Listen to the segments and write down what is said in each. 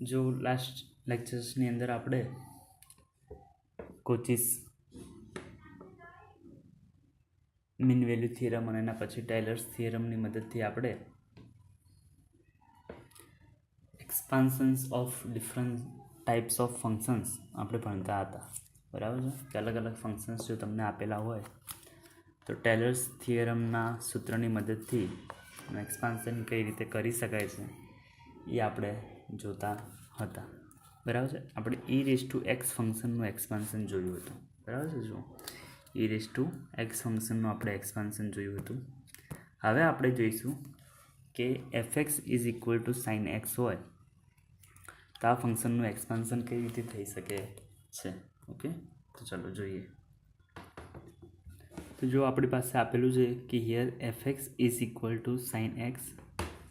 जो लास्ट लेक्चर्सनी अंदर આપણે કોચિસ મીન વેલ્યુ થિયરમ અને એના પછી ટેલર્સ થિયરમની મદદથી આપણે expansions of different types of functions આપણે ભણતા હતા, બરાબર છે. કે અલગ અલગ ફંક્શન્સ જો તમને આપેલા હોય તો ટેલર્સ થિયરમના સૂત્રની મદદથી એક્સપાન્શન કઈ રીતે કરી શકાય છે એ આપણે જોતા હતા, બરાબર છે. આપણે ઈ રેઝ ટુ એક્સ ફંક્શનનું એક્સપાન્શન જોયું હતું, બરાબર છે. જો ઈ રેઝ ટુ એક્સ ફંક્શનનું આપણે એક્સપાન્શન જોયું હતું. હવે આપણે જોઈશું કે F x is equal to sine x હોય તો આ ફંક્શનનું એક્સપાન્શન કઈ રીતે થઈ શકે છે. ઓકે, તો ચાલો જોઈએ. તો જો આપણી પાસે આપેલું છે કે here f x is equal to sine x.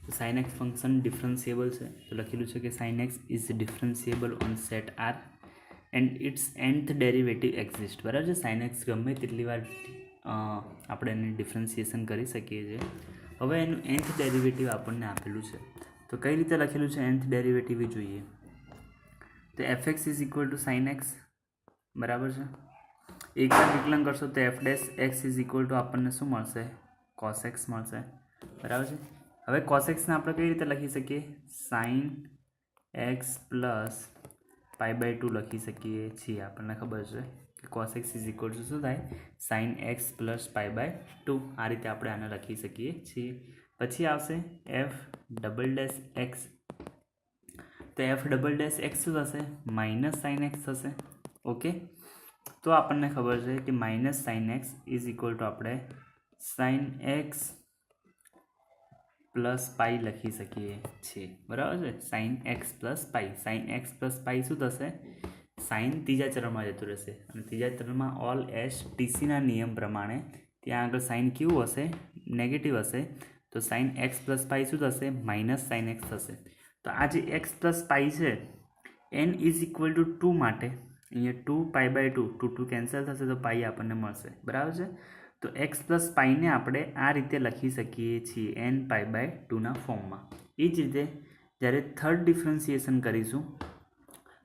તો સાઇન એક્સ ફંક્શન ડિફરન્સિએબલ છે, તો લખેલું છે કે sine x is differentiable on set R and its nth derivative exist. બરાબર છે. સાઇન એક્સ ગમે તેટલી વાર આપણે એને ડિફરન્સિએશન કરી શકીએ છીએ. હવે એનું nth ડેરિવેટિવ આપણને આપેલું છે, તો કઈ રીતે લખેલું છે nth ડેરિવેટિવ એ જોઈએ. તો F x is equal to sine x, બરાબર છે. એકવાર વિકલન કરશો તો F dash x is equal to આપણને શું મળશે? કોસ એક્સ મળશે, બરાબર છે. હવે કોસ એક્સને આપણે કઈ રીતે લખી શકીએ? Sine x plus pi by 2 લખી શકીએ છીએ. આપણને ખબર છે કે cos X is equal to શું થાય? Sine x plus pi by 2. આ રીતે આપણે આને લખી શકીએ છીએ. પછી આવશે એફ ડબલ ડેશ એક્સ. તો એફ ડબલ ડેશ એક્સ શું થશે? માઇનસ સાઇન એક્સ થશે. ઓકે, તો આપણને ખબર છે કે minus sign x is equal two આપણે સાઇન એક્સ પ્લસ પાઈ લખી શકીએ છીએ, બરાબર છે. સાઇન એક્સ પ્લસ પાઈ. સાઇન એક્સ પ્લસ પાઈ શું થશે? સાઇન ત્રીજા ચરણમાં જતું રહેશે અને ત્રીજા ચરણમાં ઓલ એસ ટીસીના નિયમ પ્રમાણે ત્યાં આગળ સાઇન કેવું હશે? નેગેટિવ હશે. તો સાઇન એક્સ પ્લસ પાઈ શું થશે? માઇનસ સાઇન એક્સ થશે. તો આ જે એક્સ પ્લસ પાઈ છે એન ઇઝ ઇક્વલ ટુ 2 માટે અહીંયા 2 પાઈ બાય 2 2 કેન્સલ થશે તો પાઈ આપણને મળશે, બરાબર છે. તો એક્સ પ્લસ પાઈને આપણે આ રીતે લખી શકીએ છીએ એન પાઈ બાય 2ના ફોર્મમાં. એ જ રીતે જ્યારે થર્ડ ડિફરન્સિએશન કરીશું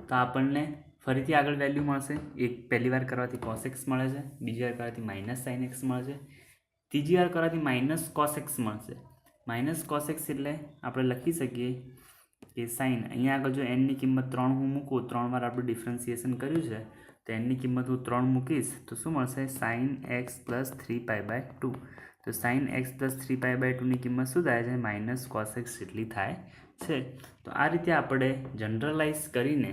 તો આપણને ફરીથી આગળ વેલ્યુ મળશે. એક પહેલી વાર કરવાથી કોસ એક્સ મળે છે, બીજી વાર કરવાથી માઇનસ સાઇન એક્સ મળે છે, ત્રીજી વાર કરવાથી માઇનસ કોસ એક્સ મળશે. માઇનસ કોસ એક્સ એટલે આપણે લખી શકીએ કે સાઇન અહીંયા આગળ જો એનની કિંમત 3 હું મૂકું, 3 વાર આપણે ડિફરન્સિએશન કર્યું છે તો એનની કિંમત હું 3 મૂકીશ તો શું મળશે? Sine x plus 3 pi by 2. તો sine x plus 3 pi by 2ની કિંમત શું થાય છે? માઇનસ કોસ એક્સ જેટલી થાય છે. તો આ રીતે આપણે જનરલાઇઝ કરીને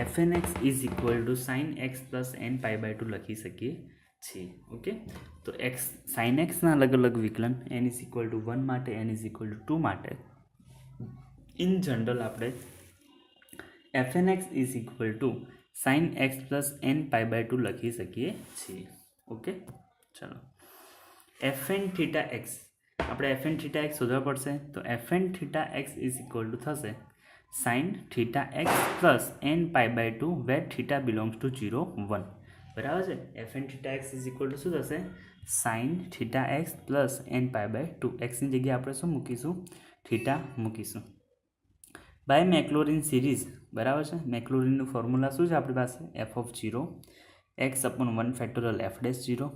F N x is equal to sine x plus N pi by 2 લખી શકીએ છીએ. ઓકે, તો એક્સ સાઇન એક્સના અલગ અલગ વિકલન એન ઇઝ ઇક્વલ ટુ 1 માટે, એન ઇઝ ઇક્વલ ટુ 2 માટે ઇન જનરલ આપણે f N x is equal to sine x plus N pi by 2 લખી શકીએ છીએ. ઓકે, ચલો. એફ એન થીટા એક્સ આપણે એફ એન થીટા એક્સ શોધવા પડશે. તો f n theta x is equal to થશે sine theta x plus N pi by 2 where theta belongs to 0 1, બરાબર છે. F n theta x is equal to શું થશે? Sine theta x plus N pi by 2. એક્સની જગ્યાએ આપણે શું મૂકીશું? થીટા મૂકીશું. બાય મેક્લોરિન સિરીઝ, બરાબર છે. મેક્લોરિનનું ફોર્મ્યુલા શું છે આપણી પાસે? F of 0 x upon 1 factorial f dash 0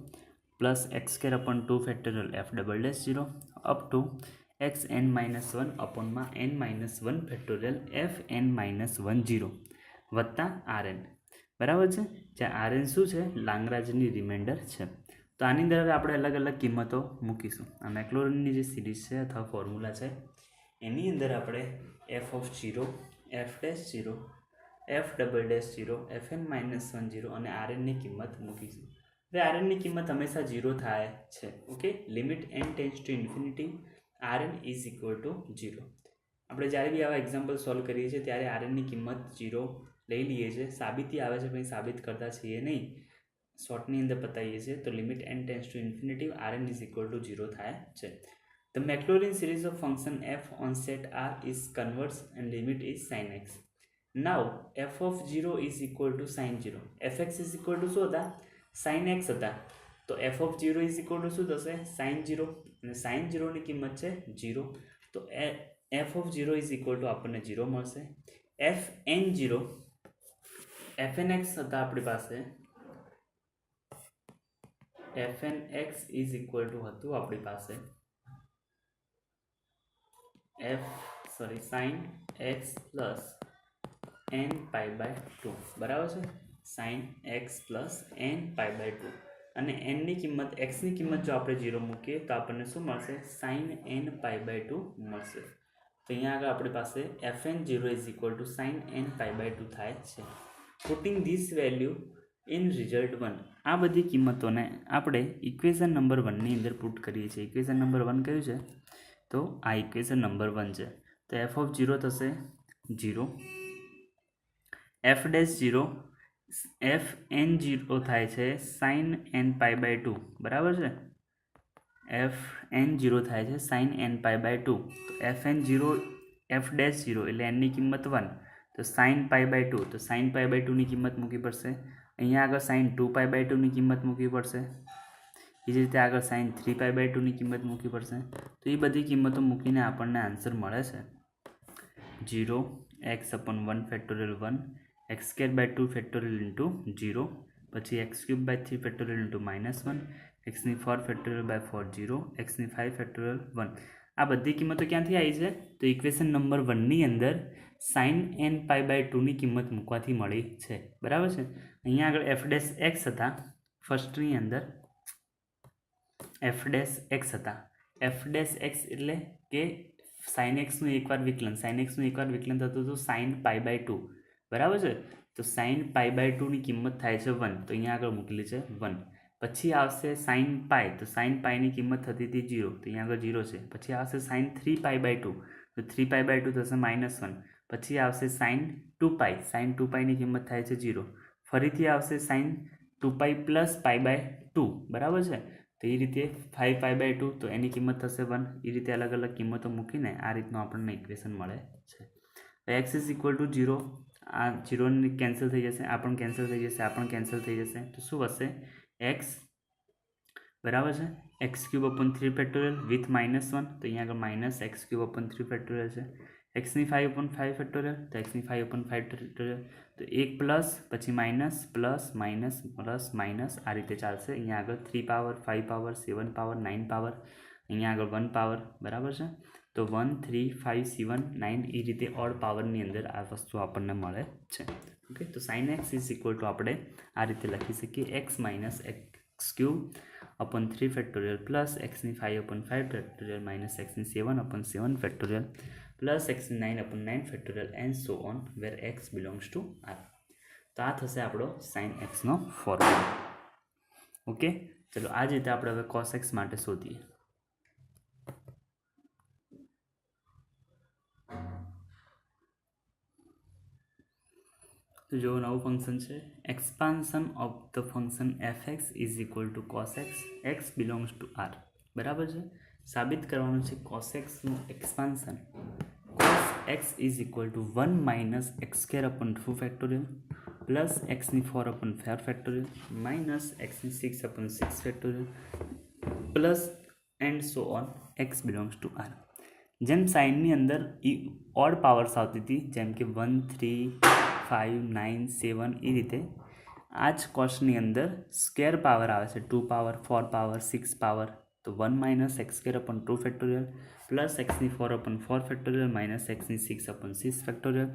plus x square upon 2 factorial f double dash 0 up to x n minus 1 અપોનમાં n minus 1 factorial f N minus 1 0 વત્તા આર એન, બરાબર છે. જ્યાં આર એન શું છે? લાંગ્રાજની રિમાઇન્ડર છે. તો આની અંદર આપણે અલગ અલગ કિંમતો મૂકીશું. આ મેક્લોરિનની જે સિરીઝ છે અથવા ફોર્મ્યુલા છે એની અંદર આપણે F of 0 F dash 0 F double dash 0 F N minus 1 0 અને આર એનની કિંમત મૂકીશું. હવે આર એનની કિંમત હંમેશા 0 થાય છે. Okay, limit N tends to infinity R N is equal to 0. આપણે જ્યારે બી આવા એક્ઝામ્પલ સોલ્વ કરીએ છીએ ત્યારે આર એનની કિંમત 0 લઈ લઈએ છીએ. સાબિતી આવે છે પણ સાબિત કરતા છીએ નહીં, શોર્ટની અંદર બતાવીએ છીએ. તો limit N tends to infinity R N is equal to 0 થાય છે. The Maclaurin series of function f on set R is converse and limit is sin x. Now f of 0 is equal to sin 0. fx is equal to શું હતા? sin x હતા. તો f of 0 is equal to શું થશે? sin 0 અને sin 0 ની કિંમત છે 0. તો f of 0 is equal to આપણને 0 મળશે. fn0 fnx હતા આપણી પાસે fnx ઇઝ ઇક્વલ ટુ હતું આપણી પાસે sin x plus n pi by 2 બરાબર છે sin x plus n pi by 2 અને n ની કિંમત x ની કિંમત જો આપણે 0 મૂકીએ તો આપણને શું મળશે sin n પાઈ બાય 2 મળશે તો અહીંયા આગળ આપણી પાસે fn0 is equal to sin n pi by 2 થાય છે putting this value in result 1 આ બધી કિંમતોને આપણે ઇક્વેશન નંબર 1 ની અંદર પુટ કરીએ છીએ ઇક્વેશન નંબર 1 કયું છે તો આ ઇક્વેશન નંબર 1 છે તો f ઓફ 0 થશે 0 f ડેશ 0 fn0 થાય છે sin n પાઈ બાય 2 બરાબર છે fn0 થાય છે sin n પાઈ બાય 2 તો fn0 f ડેશ 0 એટલે n ની કિંમત 1 તો sin પાઈ બાય 2 તો sin પાઈ બાય 2 ની કિંમત મૂકવી પડશે અહીંયા આગળ sin 2 પાઈ બાય 2 ની કિંમત મૂકવી પડશે એ જ રીતે આગળ sin 3 પાઈ બાય 2 ની કિંમત મૂકવી પડશે તો એ બધી કિંમતો મૂકીને આપણને આન્સર મળે છે 0 x upon 1 factorial 1 x square by 2 factorial into 0 પછી x cube by 3 factorial into -1 x ની 4 factorial by 4 0 x ની 5 factorial 1 આ બધી કિંમતો ક્યાંથી આવી છે તો ઇક્વેશન નંબર 1 ની અંદર sin n પાઈ બાય 2 ની કિંમત મૂકવાથી મળી છે બરાબર છે અહીંયા આગળ f ડેશ x હતા ફર્સ્ટની અંદર f ડેશ x હતા f ડેશ x એટલે કે sin x નું એકવાર વિકલન sin x નું એકવાર વિકલન થતું હતું sin પાઈ બાય 2 બરાબર છે તો sin પાઈ બાય 2 ની કિંમત થાય છે 1 તો અહીંયા આગળ મૂકેલી છે 1 પછી આવશે sin પાઈ તો sin પાઈ ની કિંમત થતી હતી 0 તો અહીંયા આગળ 0 છે પછી આવશે sin 3 પાઈ બાય 2 તો 3 પાઈ બાય 2 થશે -1 પછી આવશે sin 2 પાઈ ની કિંમત થાય છે 0 ફરીથી આવશે sin 2 pi plus pi by 2 બરાબર છે તો એ રીતે 5 પાઈ બાય 2 તો એની કિંમત થશે 1 એ રીતે અલગ અલગ કિંમતો મૂકીને આ રીતનું આપણને ઇક્વેશન મળે છે x ઇઝ ઇક્વલ ટુ 0 આ 0 કેન્સલ થઈ જશે આ પણ કેન્સલ થઈ જશે આ પણ કેન્સલ થઈ જશે તો શું વધશે x બરાબર છે x cube upon 3 factorial with -1 તો અહીંયા આગળ minus x cube upon 3 factorial છે x ની 5 અપોન 5 ફેક્ટોરિયલ તો x ની 5 અપોન 5 ફેક્ટોરિયલ તો એક પ્લસ પછી minus plus minus plus minus આ રીતે ચાલશે અહીંયા આગળ 3 પાવર 5 પાવર 7 પાવર 9 પાવર અહીંયા આગળ 1 પાવર બરાબર છે તો 1 3 5 7 9 એ રીતે ઓડ પાવરની અંદર આ વસ્તુ આપણને મળે છે ઓકે તો sin x is equal two આપણે આ રીતે લખી શકીએ x minus x cube upon 3 factorial plus x ની 5 upon 5 factorial minus x ની 7 upon 7 factorial plus x ની 9 upon 9 factorial and so on where x belongs to r તો આ થશે આપણો sin x નો ફોર્મ્યુલા ઓકે ચલો આ જ રીતે આપણે હવે cos x માટે શોધીએ તો જો નવું ફંક્શન છે expansion of the function fx is equal to cos x x belongs to r બરાબર છે સાબિત કરવાનું છે cos x નું expansion cos x is equal two 1 minus x square upon 2 factorial plus x ની 4 અપોન 4 ફેક્ટોરિયલ માઇનસ x ની 6 upon 6 factorial plus and so on x belongs to r જેમ સાઇનની અંદર ઓડ પાવર્સ આવતી હતી જેમ કે 1 3 5 9 7 એ રીતે આ જ કોસ્ટની અંદર સ્ક્વેર પાવર આવે છે 2 પાવર 4 પાવર 6 પાવર તો 1 minus x square upon 2 factorial plus એક્સની 4 અપોન 4 ફેક્ટોરિયલ માઇનસ એક્સની 6 upon 6 factorial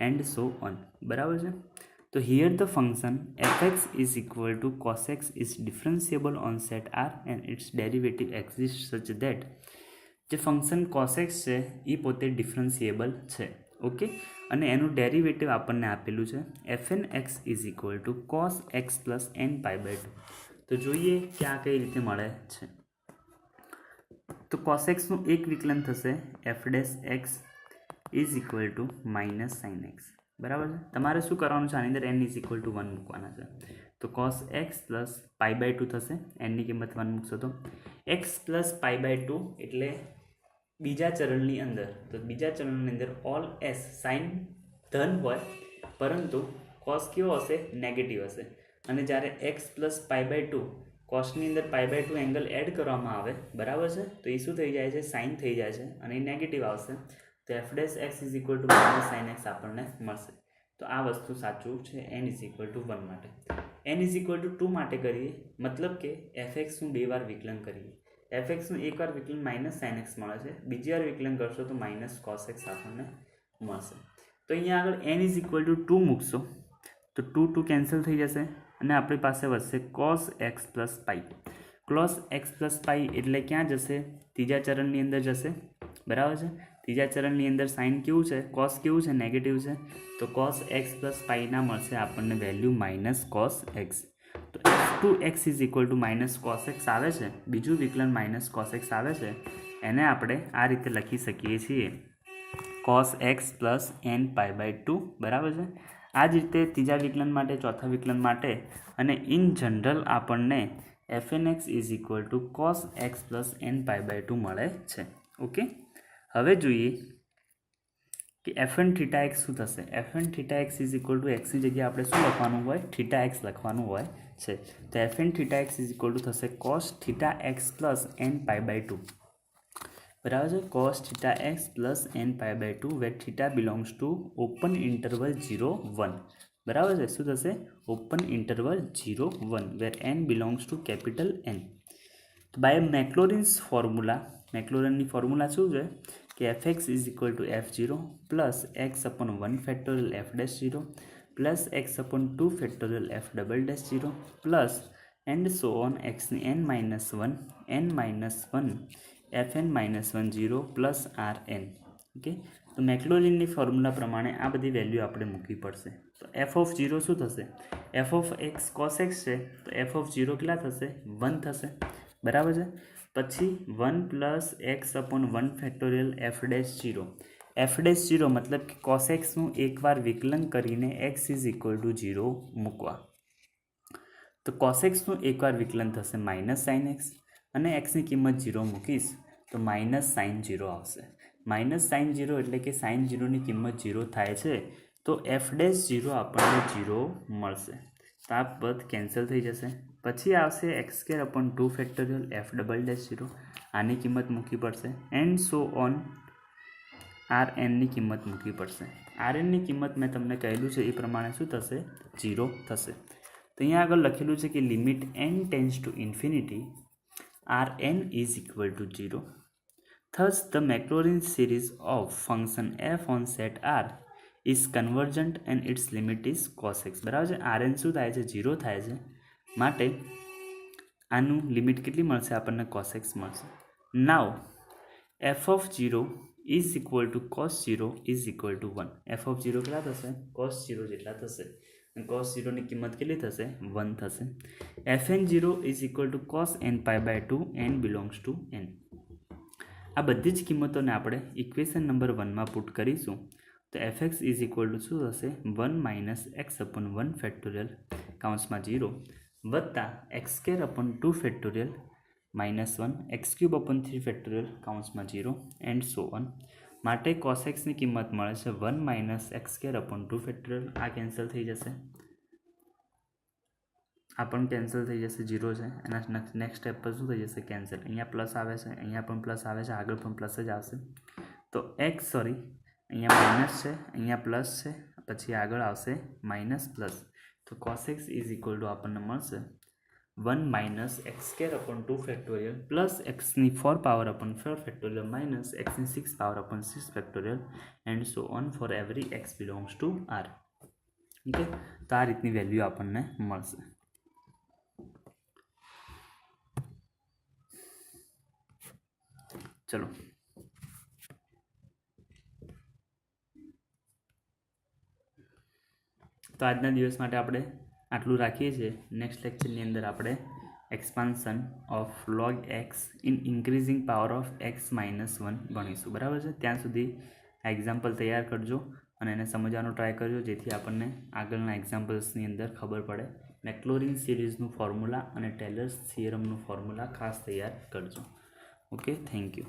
and so on બરાબર છે તો here the function fx is equal to cos x is differentiable on set r and its derivative exist such that જે function cos x છે એ પોતે ડિફરન્શિયેબલ છે okay અને એનું ડેરિવેટિવ આપણને આપેલું છે fn(x) is equal to cos x plus n pi by 2 તો જોઈએ કે આ કઈ રીતે મળે છે તો cos x નું એક વિકલન થશે f' x is equal two minus sin x બરાબર છે તમારે શું કરવાનું છે આની અંદર n ઇઝ ઇક્વલ ટુ 1 મૂકવાના છે તો cos x plus pi by 2 થશે n ની કિંમત 1 મૂકશો તો x પ્લસ પાઈ બાય 2 એટલે બીજા ચરણની અંદર તો બીજા ચરણની અંદર ઓલ એસ સાઇન ધન હોય પરંતુ કોસ કેવો હશે નેગેટિવ હશે અને જ્યારે x પ્લસ પાઈ બાય 2 કોસની અંદર પાઈ બાય 2 એંગલ એડ કરવામાં આવે બરાબર છે તો એ શું થઈ જાય છે સાઇન થઈ જાય છે અને એ નેગેટિવ આવશે તો F dash x is equal two minus sine x આપણને મળશે. તો આ વસ્તુ સાચું છે n ઇઝ ઇક્વલ ટુ 1 માટે. n ઇઝ ઇક્વલ ટુ 2 માટે કરીએ મતલબ કે એફ એક્સનું 2 વાર વિકલન કરીએ. એફ એક્સનું એક વાર વિકલન માઇનસ સાઇન એક્સ મળે છે, બીજી વાર વિકલન કરશો તો માઇનસ કોસ એક્સ આપણને મળશે. તો અહીંયા આગળ n ઇઝ ઇક્વલ ટુ 2 મૂકશો તો 2 કેન્સલ થઈ જશે અને આપણી પાસે વધશે કોસ એક્સ પ્લસ પાઈ. કોસ એક્સ પ્લસ પાઈ એટલે ક્યાં જશે? ત્રીજા ચરણની અંદર જશે, બરાબર છે. ત્રીજા ચરણની અંદર સાઇન કેવું છે? કોસ કેવું છે? નેગેટિવ છે. તો કોસ એક્સ પ્લસ પાઈના મળશે આપણને વેલ્યુ માઇનસ કોસ એક્સ. તો f2x is equal two minus cos x આવે છે, બીજું વિકલન માઇનસ કોસ એક્સ આવે છે, એને આપણે આ રીતે લખી શકીએ છીએ cos X plus n pi by 2, બરાબર છે. આ જ રીતે ત્રીજા વિકલન માટે, ચોથા વિકલન માટે અને ઇન જનરલ આપણને fnx is equal to cos X plus n pi by 2 મળે છે. ઓકે, હવે જોઈએ કે fn થીટા એક્સ શું થશે. fn theta x is equal to એક્સની જગ્યાએ આપણે શું લખવાનું હોય? થીટા એક્સ લખવાનું હોય છે. તો fn theta x is equal to થશે cos theta x plus n pi by 2, બરાબર છે. Cos theta x plus n pi by 2 where theta belongs to open interval 0 1, બરાબર છે. શું થશે? Open interval 0 1 where n belongs to capital N. તો by Maclaurin's formula, મેક્લોરિનની formula શું છે કે fx is equal to f0 plus x upon 1 factorial f dash 0 plus x upon 2 factorial f double dash 0 plus and so on xની n minus 1 fn minus 1 0 plus rn. Okay, તો મેક્લોરિનની formula પ્રમાણે આ બધી value આપણે મૂકવી પડશે. તો f ઓફ 0 શું થશે? f of x cos x છે તો f ઓફ 0 કેટલા થશે? 1 થશે, બરાબર છે. પછી 1 plus x upon 1 factorial f dash 0, f dash 0 મતલબ કે કોસ એક્સનું એકવાર વિકલન કરીને x ઇઝ ઇક્વલ ટુ 0 મૂકવા. તો કોસ એક્સનું એકવાર વિકલન થશે માઇનસ સાઇન એક્સ અને એક્સની કિંમત 0 મૂકીશ તો માઇનસ સાઇન 0 આવશે. માઇનસ સાઇન 0 એટલે કે સાઇન 0ની કિંમત 0 થાય છે તો f ડેશ 0 આપણને 0 મળશે. તો આ પદ કેન્સલ થઈ જશે. પછી આવશે x square upon 2 factorial f double dash 0, આની કિંમત મૂકવી પડશે એન્ડ સો ઓન rnની કિંમત મૂકવી પડશે. rnની કિંમત મેં તમને કહેલું છે એ પ્રમાણે શું થશે? 0 થશે. તો અહીંયા આગળ લખેલું છે કે limit n tends to infinity rn is equal to 0. Thus the Maclaurin series of function f on set r is convergent and its limit is cos x, બરાબર છે. rn શું થાય છે? 0 થાય છે, માટે આનું લિમિટ કેટલી મળશે આપણને? cos x મળશે. નાવ f of 0 is equal to cos 0 is equal two 1. f of 0 કેટલા થશે? cos 0 જેટલા થશે અને cos 0ની કિંમત કેટલી થશે? 1 થશે. fn 0 is equal to cos n pi by 2 n belongs to n. આ બધી જ કિંમતોને આપણે ઇક્વેશન નંબર 1માં પુટ કરીશું તો fx ઇઝ ઇક્વલ ટુ શું થશે? 1 માઇનસ એક્સ અપોન 1 ફેક્ટોરિયલ કાઉન્સમાં 0 વત્તા x square upon 2 factorial minus 1 x cube upon 3 factorial કાઉન્સમાં 0 એન્ડ સો ઓન. માટે કોસ એક્સની કિંમત મળે છે 1 minus x square upon 2 factorial. આ કેન્સલ થઈ જશે, આ પણ કેન્સલ થઈ જશે, 0 છે. એના નેક્સ્ટ સ્ટેપ પર શું થઈ જશે? કેન્સલ. અહીંયા પ્લસ આવે છે, અહીંયા પણ પ્લસ આવે છે, આગળ પણ પ્લસ જ આવશે. તો અહીંયા માઇનસ છે, અહીંયા પ્લસ છે, પછી આગળ આવશે માઇનસ પ્લસ. તો cos x is equal to આપણને મળશે 1 minus x square upon 2 factorial plus એક્સની 4 પાવર અપોન 4 ફેક્ટોરિયલ માઇનસ એક્સની 6 power upon 6 factorial and so on for every x belongs to R. Okay, તો આ રીતની વેલ્યુ આપણને મળશે. ચલો, તો આજના દિવસ માટે આપણે આટલું રાખીએ છીએ. નેક્સ્ટ લેક્ચરની અંદર આપણે expansion of log x in increasing power of x minus 1 ભણીશું, બરાબર છે. ત્યાં સુધી આ એક્ઝામ્પલ તૈયાર કરજો અને એને સમજવાનો ટ્રાય કરજો જેથી આપણને આગળના એક્ઝામ્પલ્સની અંદર ખબર પડે. મેક્લોરિન સિરીઝનું ફોર્મ્યુલા અને ટેલર્સ થિયરમનું ફોર્મ્યુલા ખાસ તૈયાર કરજો. Okay, thank you.